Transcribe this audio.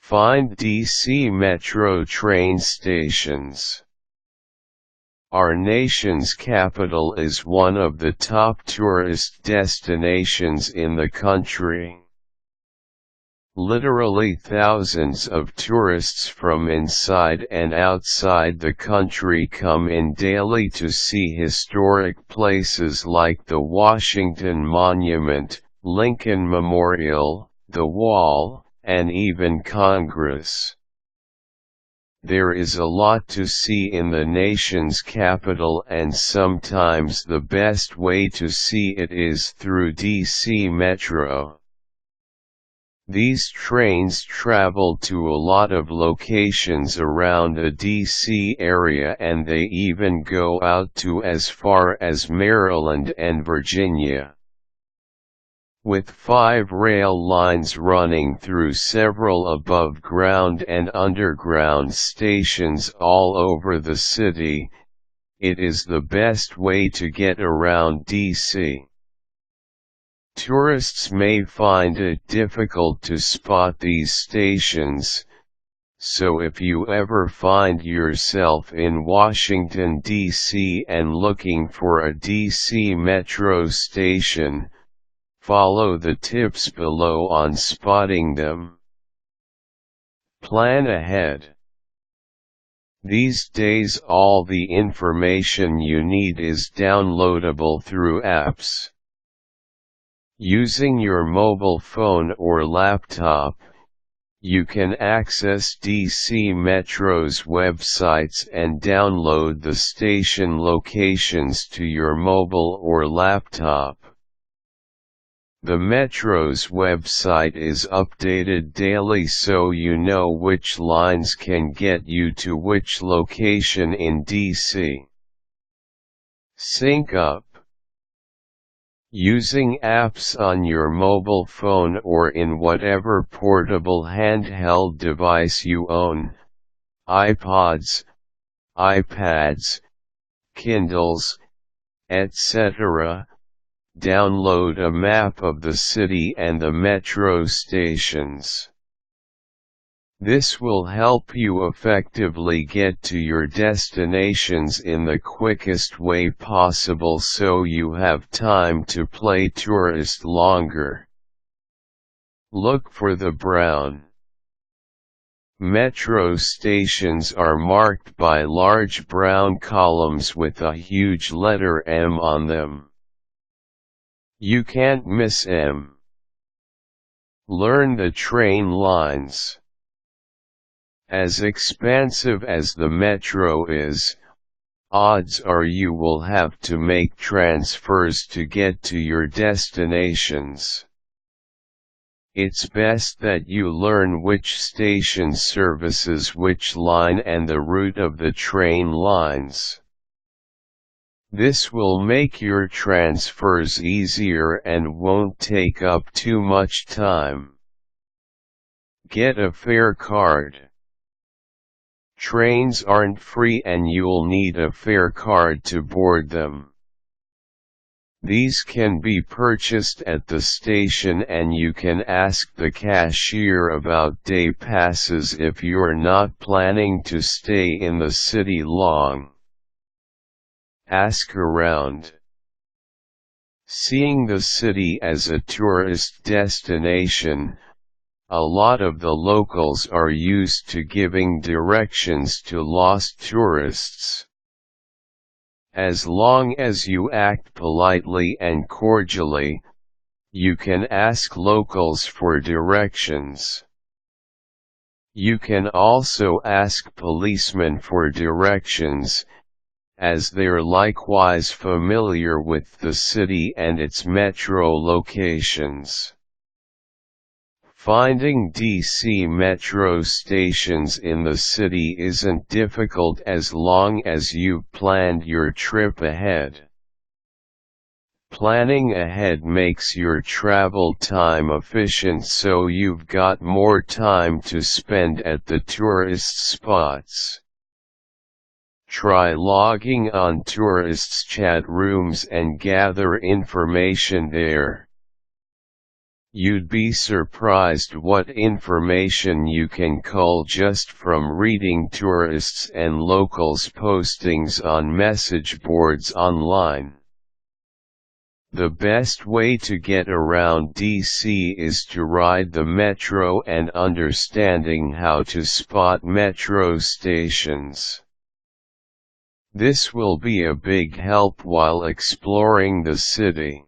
Find DC Metro train stations. Our nation's capital is one of the top tourist destinations in the country. Literally thousands of tourists from inside and outside the country come in daily to see historic places like the Washington Monument, Lincoln Memorial, the Wall, and even Congress. There is a lot to see in the nation's capital, and sometimes the best way to see it is through DC Metro. These trains travel to a lot of locations around the DC area, and they even go out to as far as Maryland and Virginia. With 5 rail lines running through several above-ground and underground stations all over the city, it is the best way to get around DC. Tourists may find it difficult to spot these stations, so if you ever find yourself in Washington, D.C. and looking for a DC Metro station, follow the tips below on spotting them. Plan ahead. These days all the information you need is downloadable through apps. Using your mobile phone or laptop, you can access DC Metro's websites and download the station locations to your mobile or laptop. The Metro's website is updated daily so you know which lines can get you to which location in DC. Sync up. Using apps on your mobile phone or in whatever portable handheld device you own, iPods, iPads, Kindles, etc., download a map of the city and the metro stations. This will help you effectively get to your destinations in the quickest way possible so you have time to play tourist longer. Look for the brown metro stations are marked by large brown columns with a huge letter M on them. You can't miss M. Learn the train lines. As expansive as the metro is, odds are you will have to make transfers to get to your destinations. It's best that you learn which station services which line and the route of the train lines. This will make your transfers easier and won't take up too much time. Get a fare card. Trains aren't free and you'll need a fare card to board them. These can be purchased at the station and you can ask the cashier about day passes if you're not planning to stay in the city long. Ask around. Seeing the city as a tourist destination, a lot of the locals are used to giving directions to lost tourists. As long as you act politely and cordially, you can ask locals for directions. You can also ask policemen for directions, as they're likewise familiar with the city and its metro locations. Finding DC Metro stations in the city isn't difficult as long as you've planned your trip ahead. Planning ahead makes your travel time efficient so you've got more time to spend at the tourist spots. Try logging on tourists' chat rooms and gather information there. You'd be surprised what information you can cull just from reading tourists and locals' postings on message boards online. The best way to get around DC is to ride the metro and understanding how to spot metro stations. This will be a big help while exploring the city.